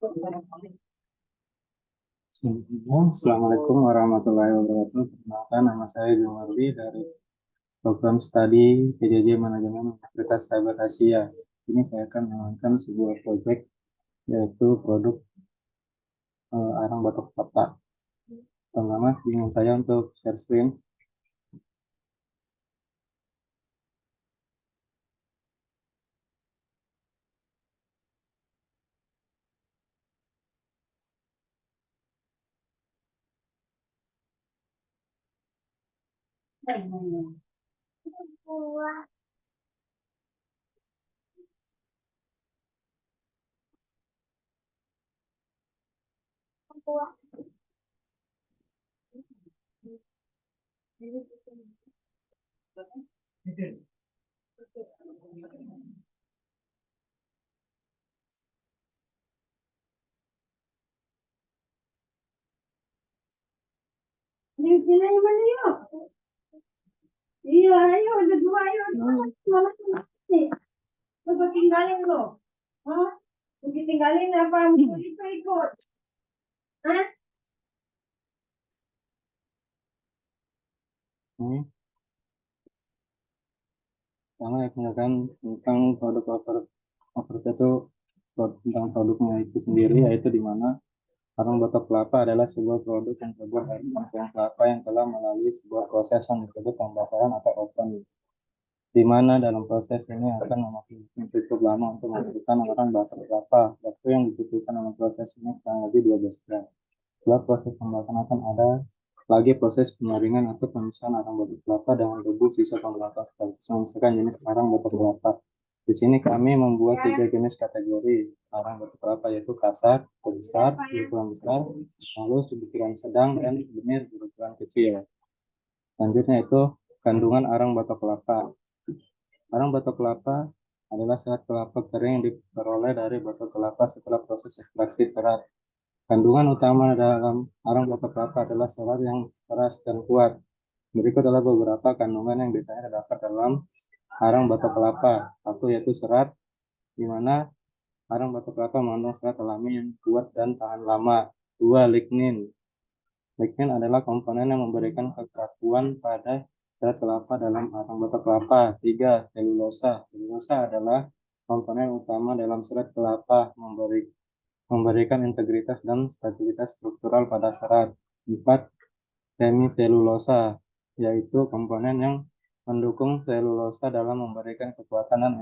Assalamualaikum warahmatullahi wabarakatuh. Perkenalkan, nama saya Jumardi dari program studi PJJ Manajemen Universitas Cyber Asia. Ini saya akan menerangkan sebuah proyek, yaitu produk arang batok kelapa. Pertama, dengan saya untuk share screen. Iya, ayo ada dua, ayo. Coba tinggalin lo. Hah? Tinggalin apa? Itu ikut. Hah? Pertama, saya kenalkan tentang produk offer itu tentang produknya itu sendiri, yaitu di mana arang batok kelapa adalah sebuah produk yang terbuat dari tangkai kelapa yang telah melalui sebuah proses yang disebut pembakaran atau oven, di mana dalam proses ini akan memakan cukup lama untuk menghasilkan arang batok kelapa. Waktu yang dibutuhkan dalam proses ini kurang lebih 12 jam. Setelah proses pembakaran akan ada lagi proses penyaringan atau pemisahan arang batok kelapa dengan debu sisa pembakar sekaligus memisahkan jenis arang batok kelapa. Di sini kami membuat 3 jenis kategori arang batok kelapa, yaitu kasar, besar, berukuran besar, halus, berukuran sedang, dan benir berukuran kecil. Selanjutnya itu kandungan arang batok kelapa. Arang batok kelapa adalah serat kelapa kering yang diperoleh dari batok kelapa setelah proses ekstraksi serat. Kandungan utama dalam arang batok kelapa adalah serat yang keras dan kuat. Berikut adalah beberapa kandungan yang biasanya terdapat dalam arang batok kelapa. Satu, yaitu serat, di mana arang batok kelapa mengandung serat alami yang kuat dan tahan lama. Dua, lignin. Lignin adalah komponen yang memberikan kekakuan pada serat kelapa dalam arang batok kelapa. Tiga, selulosa. Selulosa adalah komponen utama dalam serat kelapa, memberikan integritas dan stabilitas struktural pada serat. Empat, hemiselulosa, yaitu komponen yang mendukung selulosa dalam memberikan kekuatan dan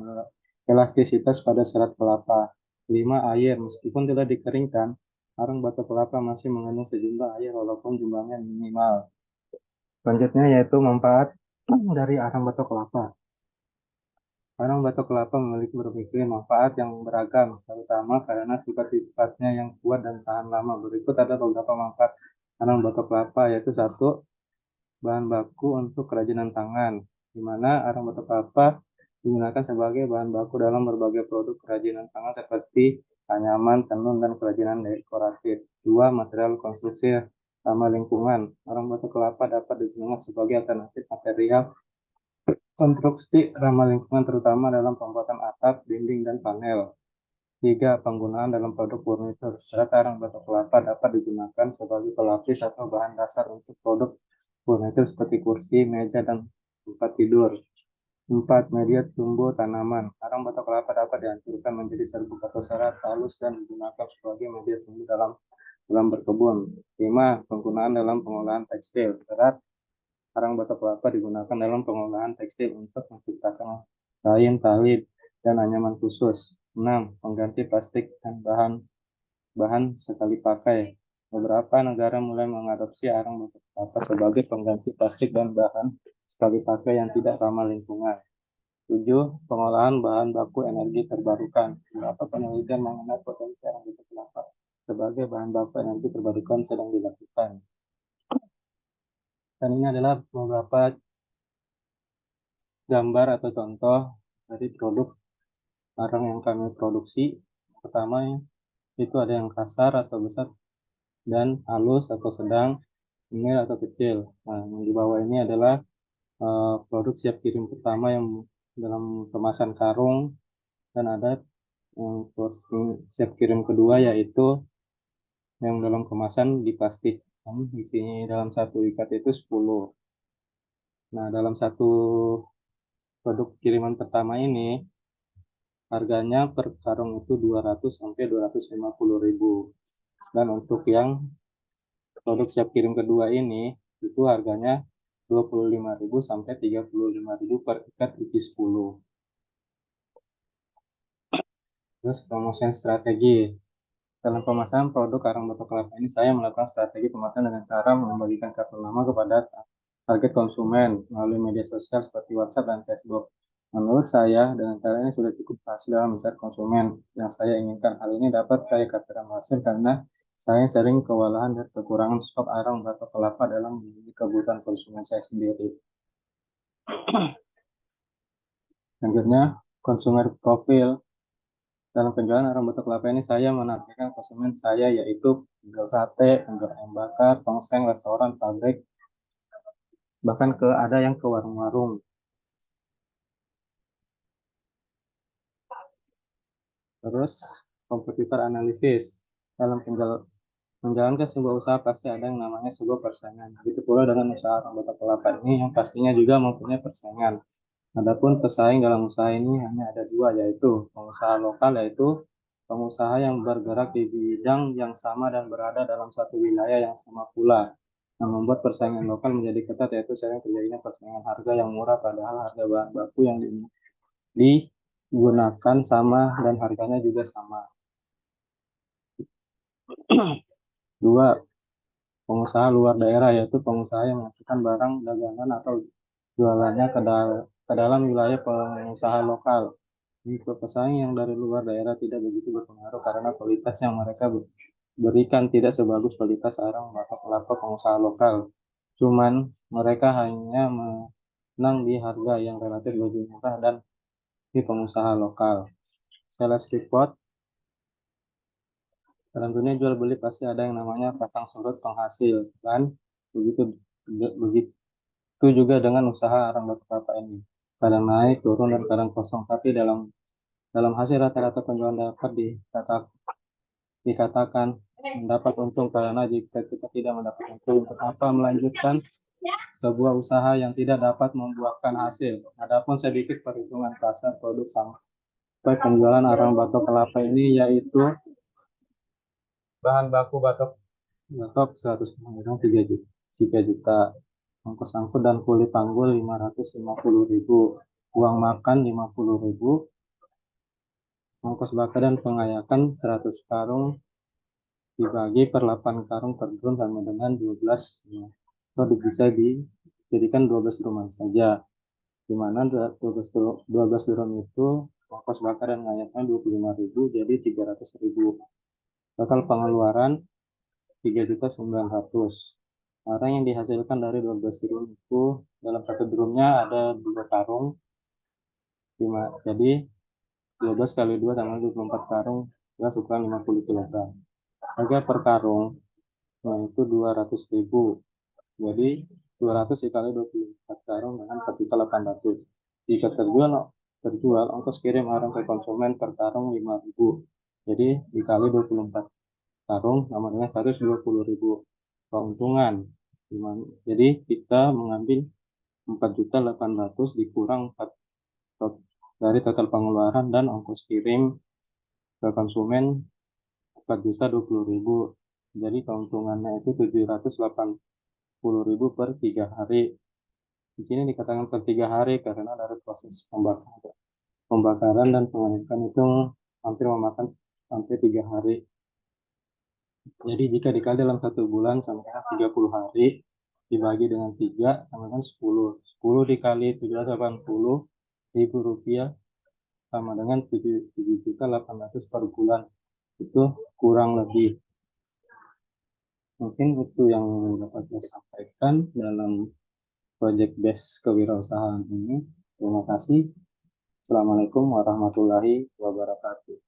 elastisitas pada serat kelapa. 5, air. Meskipun tidak dikeringkan, arang batok kelapa masih mengandung sejumlah air walaupun jumlahnya minimal. Selanjutnya yaitu manfaat dari arang batok kelapa. Arang batok kelapa memiliki berbagai manfaat yang beragam, terutama karena sifat-sifatnya yang kuat dan tahan lama. Berikut ada beberapa manfaat arang batok kelapa, yaitu satu, bahan baku untuk kerajinan tangan, di mana arang batok kelapa digunakan sebagai bahan baku dalam berbagai produk kerajinan tangan seperti anyaman, tenun, dan kerajinan dekoratif. Dua, material konstruksi ramah lingkungan. Arang batok kelapa dapat digunakan sebagai alternatif material konstruksi ramah lingkungan, terutama dalam pembuatan atap, dinding, dan panel. Tiga, penggunaan dalam produk furnitur. Serat arang batok kelapa dapat digunakan sebagai pelapis atau bahan dasar untuk produk furnitur seperti kursi, meja, dan tempat tidur. Empat, media tumbuh tanaman. Arang batok kelapa dapat dihancurkan menjadi serbuk atau serat halus dan digunakan sebagai media tumbuh dalam berkebun. Lima, penggunaan dalam pengolahan tekstil. Serat arang batok kelapa digunakan dalam pengolahan tekstil untuk menciptakan kain, tali, dan anyaman khusus. 6, pengganti plastik dan bahan sekali pakai. Beberapa negara mulai mengadopsi arang batok kelapa sebagai pengganti plastik dan bahan sekali pakai yang tidak ramah lingkungan. 7, pengolahan bahan baku energi terbarukan. Beberapa penelitian mengenai potensi arang batok kelapa sebagai bahan baku energi terbarukan sedang dilakukan. Dan ini adalah beberapa gambar atau contoh dari produk arang yang kami produksi. Pertama itu ada yang kasar atau besar, dan halus atau sedang, mengil atau kecil. Nah, yang di bawah ini adalah produk siap kirim pertama yang dalam kemasan karung, dan ada Yang siap kirim kedua yaitu yang dalam kemasan di plastik. Isinya dalam satu ikat itu 10. Nah, dalam satu produk kiriman pertama ini harganya per karung itu 200 sampai 250.000. Dan untuk yang produk siap kirim kedua ini itu harganya 25.000 sampai 35.000 per ikat isi 10. Terus promosi strategi. Dalam pemasaran produk karang batok kelapa ini saya melakukan strategi pemasaran dengan cara membagikan kartu nama kepada target konsumen melalui media sosial seperti WhatsApp dan Facebook. Menurut saya, dengan cara ini sudah cukup berhasil dalam mencari konsumen yang saya inginkan. Hal ini dapat saya katakan berhasil karena saya sering kewalahan dan kekurangan stok arang batok kelapa dalam memenuhi kebutuhan konsumen saya sendiri. Selanjutnya, consumer profile. Dalam penjualan arang batok kelapa ini saya menampilkan konsumen saya yaitu penjual sate, penjual ayam bakar, tongseng, restoran, pabrik, bahkan ada yang ke warung-warung. Terus kompetitor analisis. Dalam menjalankan sebuah usaha pasti ada yang namanya sebuah persaingan. Begitu pula dengan usaha arang batok kelapa ini yang pastinya juga mempunyai persaingan. Adapun pesaing dalam usaha ini hanya ada dua, yaitu pengusaha lokal, yaitu pengusaha yang bergerak di bidang yang sama dan berada dalam satu wilayah yang sama pula. Yang membuat persaingan lokal menjadi ketat, yaitu sering terjadinya persaingan harga yang murah padahal harga bahan baku yang digunakan sama dan harganya juga sama. Dua, pengusaha luar daerah, yaitu pengusaha yang mengajukan barang dagangan atau jualannya ke dalam wilayah pengusaha lokal. Jika pesaing yang dari luar daerah tidak begitu berpengaruh karena kualitas yang mereka berikan tidak sebagus kualitas arang batok kelapa pengusaha lokal. Cuman mereka hanya menang di harga yang relatif lebih murah dan di pengusaha lokal. Sales report. Dalam dunia jual beli pasti ada yang namanya pasang surut penghasil, dan begitu juga dengan usaha arang batok kelapa ini. Kadang naik, turun, dan kadang kosong. Tapi dalam hasil rata-rata penjualan dapat dikatakan mendapat untung, karena jika kita tidak mendapat untung, untuk apa melanjutkan sebuah usaha yang tidak dapat membuahkan hasil. Adapun sedikit perhitungan kasar produk sampai penjualan arang batok kelapa ini yaitu bahan baku batok 100 kg 3 juta, ongkos angkut dan kulit panggul 550.000, uang makan 50.000, ongkos bakar dan pengayakan 100 karung dibagi per 8 karung per drum sama dengan 12, atau bisa dijadikan 12 drum saja, di mana 12 drum itu ongkos bakar dan ngayaknya 25.000, jadi 300.000. Total pengeluaran 3.900.000. Barang yang dihasilkan dari 12 drum itu, dalam satu drumnya ada 2 karung, jadi 12 kali 2 sama 24 karung, ya ukuran 50 kg. Harga per karung itu 200.000, jadi 200 dikali 24 karung dengan 4.800.000. Jika terjual ongkos kirim arang ke konsumen per karung 5.000, jadi dikali 24 karung sama dengan 120.000. Keuntungan, jadi kita mengambil 4.800.000 dikurang 4 dari total pengeluaran dan ongkos kirim ke konsumen 4.020.000. Jadi keuntungannya itu 780.000 per 3 hari. Di sini dikatakan per 3 hari karena dari proses pembakaran dan pengeringan itu hampir memakan sampai 3 hari. Jadi jika dikali dalam 1 bulan sama dengan 30 hari dibagi dengan 3 sama dengan 10. 10 dikali 780.000 rupiah sama dengan 7.800.000 per bulan. Itu kurang lebih. Mungkin itu yang dapat saya sampaikan dalam project based kewirausahaan ini. Terima kasih. Assalamualaikum warahmatullahi wabarakatuh.